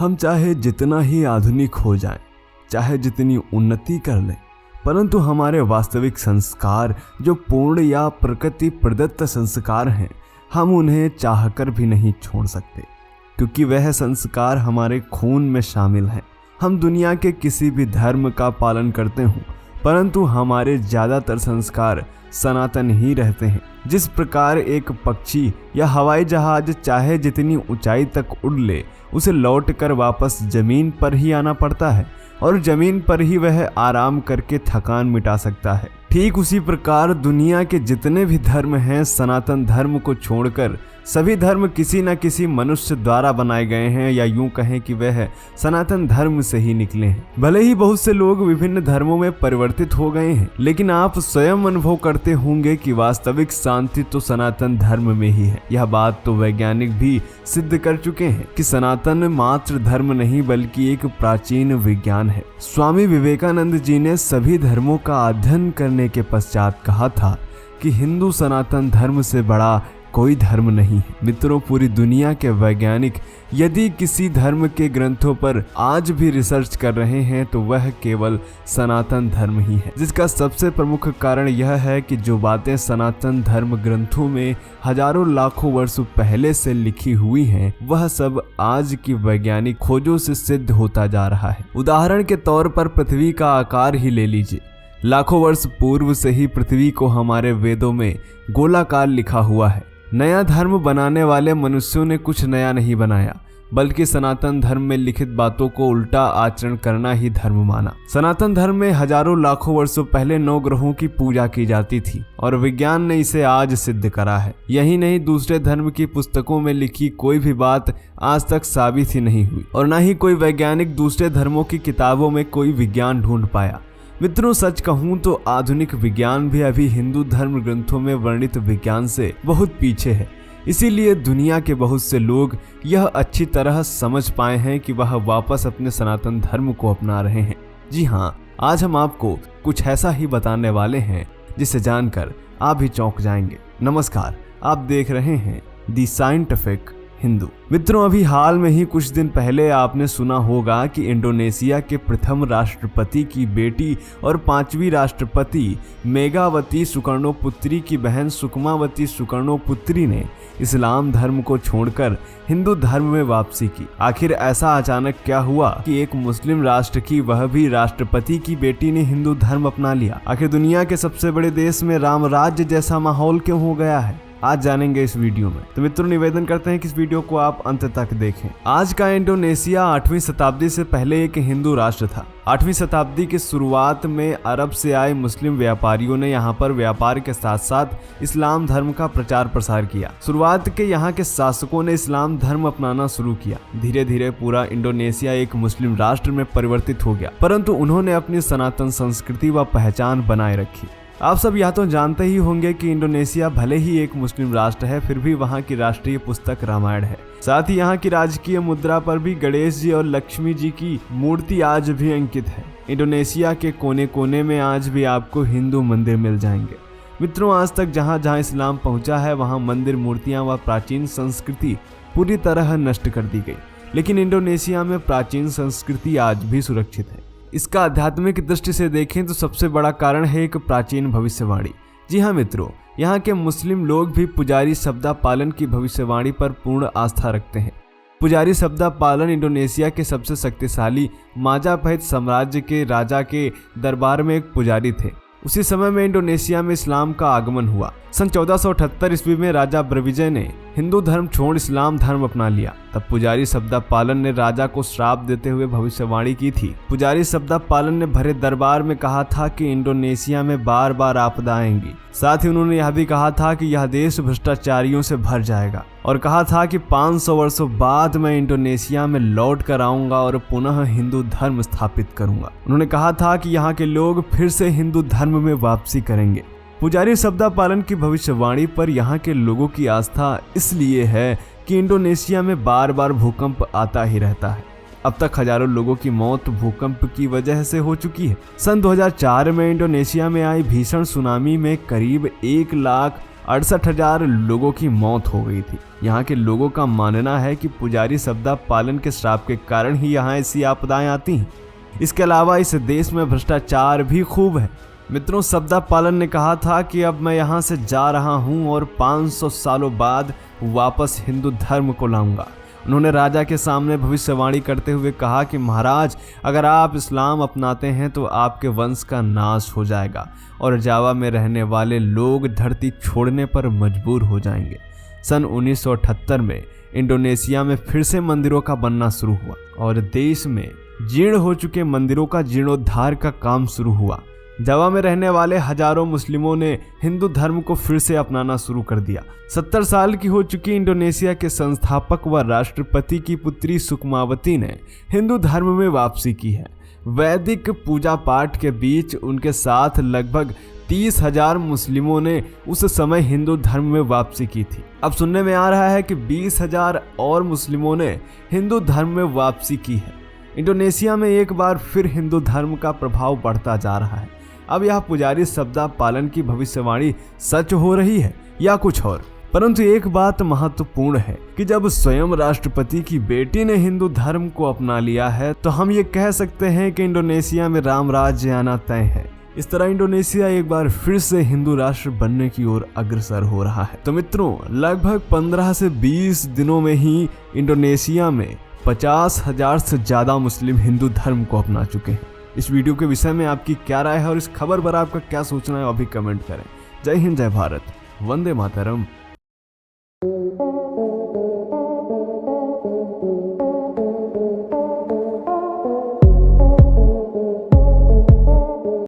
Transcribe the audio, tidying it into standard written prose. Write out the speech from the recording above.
हम चाहे जितना ही आधुनिक हो जाएं, चाहे जितनी उन्नति कर लें, परंतु हमारे वास्तविक संस्कार जो पूर्ण या प्रकृति प्रदत्त संस्कार हैं, हम उन्हें चाहकर भी नहीं छोड़ सकते, क्योंकि वह संस्कार हमारे खून में शामिल हैं। हम दुनिया के किसी भी धर्म का पालन करते हों, परंतु हमारे ज़्यादातर संस्कार सनातन ही रहते हैं। जिस प्रकार एक पक्षी या हवाई जहाज चाहे जितनी ऊंचाई तक उड़ ले, उसे लौटकर वापस जमीन पर ही आना पड़ता है और जमीन पर ही वह आराम करके थकान मिटा सकता है। ठीक उसी प्रकार दुनिया के जितने भी धर्म हैं, सनातन धर्म को छोड़कर सभी धर्म किसी न किसी मनुष्य द्वारा बनाए गए हैं, या यूं कहें कि वह सनातन धर्म से ही निकले हैं। भले ही बहुत से लोग विभिन्न धर्मों में परिवर्तित हो गए हैं, लेकिन आप स्वयं अनुभव करते होंगे कि वास्तविक शांति तो सनातन धर्म में ही है। यह बात तो वैज्ञानिक भी सिद्ध कर चुके हैं कि सनातन मात्र धर्म नहीं बल्कि एक प्राचीन विज्ञान है। स्वामी विवेकानंद जी ने सभी धर्मों का अध्ययन करने के पश्चात कहा था कि हिंदू सनातन धर्म से बड़ा कोई धर्म नहीं है। मित्रों, पूरी दुनिया के वैज्ञानिक यदि किसी धर्म के ग्रंथों पर आज भी रिसर्च कर रहे हैं तो वह केवल सनातन धर्म ही है, जिसका सबसे प्रमुख कारण यह है कि जो बातें सनातन धर्म ग्रंथों में हजारों लाखों वर्ष पहले से लिखी हुई हैं, वह सब आज की वैज्ञानिक खोजों से सिद्ध होता जा रहा है। उदाहरण के तौर पर पृथ्वी का आकार ही ले लीजिए। लाखों वर्ष पूर्व से ही पृथ्वी को हमारे वेदों में गोलाकार लिखा हुआ है। नया धर्म बनाने वाले मनुष्यों ने कुछ नया नहीं बनाया, बल्कि सनातन धर्म में लिखित बातों को उल्टा आचरण करना ही धर्म माना। सनातन धर्म में हजारों लाखों वर्षों पहले 9 ग्रहों की पूजा की जाती थी और विज्ञान ने इसे आज सिद्ध करा है। यही नहीं, दूसरे धर्म की पुस्तकों में लिखी कोई भी बात आज तक साबित ही नहीं हुई और न ही कोई वैज्ञानिक दूसरे धर्मों की किताबों में कोई विज्ञान ढूंढ पाया। मित्रों, सच कहूं तो आधुनिक विज्ञान भी अभी हिंदू धर्म ग्रंथों में वर्णित विज्ञान से बहुत पीछे है। इसीलिए दुनिया के बहुत से लोग यह अच्छी तरह समझ पाए हैं कि वह वापस अपने सनातन धर्म को अपना रहे हैं। जी हाँ, आज हम आपको कुछ ऐसा ही बताने वाले हैं जिसे जानकर आप भी चौंक जाएंगे। नमस्कार, आप देख रहे हैं दी साइंटिफिक हिंदू। मित्रों, अभी हाल में ही कुछ दिन पहले आपने सुना होगा कि इंडोनेशिया के प्रथम राष्ट्रपति की बेटी और 5वीं राष्ट्रपति मेघावती सुकर्णोपुत्री की बहन सुकमावती सुकर्णोपुत्री ने इस्लाम धर्म को छोड़कर हिंदू धर्म में वापसी की। आखिर ऐसा अचानक क्या हुआ कि एक मुस्लिम राष्ट्र की, वह भी राष्ट्रपति की बेटी ने हिंदू धर्म अपना लिया? आखिर दुनिया के सबसे बड़े देश में राम राज्य जैसा माहौल क्यों हो गया है, आज जानेंगे इस वीडियो में। तो मित्रों, निवेदन करते हैं कि इस वीडियो को आप अंत तक देखें। आज का इंडोनेशिया 8वीं शताब्दी से पहले एक हिंदू राष्ट्र था। 8वीं शताब्दी की शुरुआत में अरब से आए मुस्लिम व्यापारियों ने यहाँ पर व्यापार के साथ साथ इस्लाम धर्म का प्रचार प्रसार किया। शुरुआत के यहाँ के शासकों ने इस्लाम धर्म अपनाना शुरू किया। धीरे धीरे पूरा इंडोनेशिया एक मुस्लिम राष्ट्र में परिवर्तित हो गया, परंतु उन्होंने अपनी सनातन संस्कृति व पहचान बनाए रखी। आप सब यह तो जानते ही होंगे कि इंडोनेशिया भले ही एक मुस्लिम राष्ट्र है, फिर भी वहाँ की राष्ट्रीय पुस्तक रामायण है। साथ ही यहाँ की राजकीय मुद्रा पर भी गणेश जी और लक्ष्मी जी की मूर्ति आज भी अंकित है। इंडोनेशिया के कोने कोने में आज भी आपको हिंदू मंदिर मिल जाएंगे। मित्रों, आज तक जहाँ जहाँ इस्लाम पहुँचा है, वहाँ मंदिर, मूर्तियाँ व प्राचीन संस्कृति पूरी तरह नष्ट कर दी गई, लेकिन इंडोनेशिया में प्राचीन संस्कृति आज भी सुरक्षित है। इसका आध्यात्मिक दृष्टि से देखें तो सबसे बड़ा कारण है एक प्राचीन भविष्यवाणी। जी हाँ मित्रों, यहाँ के मुस्लिम लोग भी पुजारी शब्दा पालन की भविष्यवाणी पर पूर्ण आस्था रखते हैं। पुजारी शब्दा पालन इंडोनेशिया के सबसे शक्तिशाली माजापहित साम्राज्य के राजा के दरबार में एक पुजारी थे। उसी समय में इंडोनेशिया में इस्लाम का आगमन हुआ। सन 1478 ईस्वी में राजा ब्रविजय ने हिंदू धर्म छोड़ इस्लाम धर्म अपना लिया। तब पुजारी शब्दा पालन ने राजा को श्राप देते हुए भविष्यवाणी की थी। पुजारी शब्दा पालन ने भरे दरबार में कहा था कि इंडोनेशिया में बार बार आपदा आएंगी। साथ ही उन्होंने यह भी कहा था कि यह देश भ्रष्टाचारियों से भर जाएगा और कहा था कि 500 वर्षों बाद मैं इंडोनेशिया में लौट कर आऊंगा और पुनः हिंदू धर्म स्थापित करूंगा। उन्होंने कहा था कि यहाँ के लोग फिर से हिंदू धर्म में वापसी करेंगे। पुजारी शब्दा पालन की भविष्यवाणी पर यहाँ के लोगों की आस्था इसलिए है कि इंडोनेशिया में बार बार भूकंप आता ही रहता है। अब तक हजारों लोगों की मौत भूकंप की वजह से हो चुकी है। सन 2004 में इंडोनेशिया में आई भीषण सुनामी में करीब 68,000 लोगों की मौत हो गई थी। यहाँ के लोगों का मानना है कि पुजारी सब्दा पालन के श्राप के कारण ही यहाँ ऐसी आपदाएं आती हैं। इसके अलावा इस देश में भ्रष्टाचार भी खूब है। मित्रों, सब्दा पालन ने कहा था कि अब मैं यहाँ से जा रहा हूँ और 500 सालों बाद वापस हिंदू धर्म को लाऊंगा। उन्होंने राजा के सामने भविष्यवाणी करते हुए कहा कि महाराज, अगर आप इस्लाम अपनाते हैं तो आपके वंश का नाश हो जाएगा और जावा में रहने वाले लोग धरती छोड़ने पर मजबूर हो जाएंगे। सन 1978 में इंडोनेशिया में फिर से मंदिरों का बनना शुरू हुआ और देश में जीर्ण हो चुके मंदिरों का जीर्णोद्धार का काम शुरू हुआ। जावा में रहने वाले हजारों मुस्लिमों ने हिंदू धर्म को फिर से अपनाना शुरू कर दिया। 70 साल की हो चुकी इंडोनेशिया के संस्थापक व राष्ट्रपति की पुत्री सुकमावती ने हिंदू धर्म में वापसी की है। वैदिक पूजा पाठ के बीच उनके साथ लगभग 30,000 मुस्लिमों ने उस समय हिंदू धर्म में वापसी की थी। अब सुनने में आ रहा है कि 20,000 और मुस्लिमों ने हिंदू धर्म में वापसी की है। इंडोनेशिया में एक बार फिर हिंदू धर्म का प्रभाव बढ़ता जा रहा है। अब यह पुजारी सब्दा पालन की भविष्यवाणी सच हो रही है या कुछ और। परंतु एक बात महत्वपूर्ण है कि जब स्वयं राष्ट्रपति की बेटी ने हिंदू धर्म को अपना लिया है तो हम ये कह सकते हैं कि इंडोनेशिया में राम राज्य आना तय है। इस तरह इंडोनेशिया एक बार फिर से हिंदू राष्ट्र बनने की ओर अग्रसर हो रहा है। तो मित्रों, लगभग 15 से 20 दिनों में ही इंडोनेशिया में 50,000 से ज्यादा मुस्लिम हिंदू धर्म को अपना चुके हैं। इस वीडियो के विषय में आपकी क्या राय है और इस खबर पर आपका क्या सोचना है, अभी कमेंट करें। जय हिंद, जय भारत, वंदे मातरम।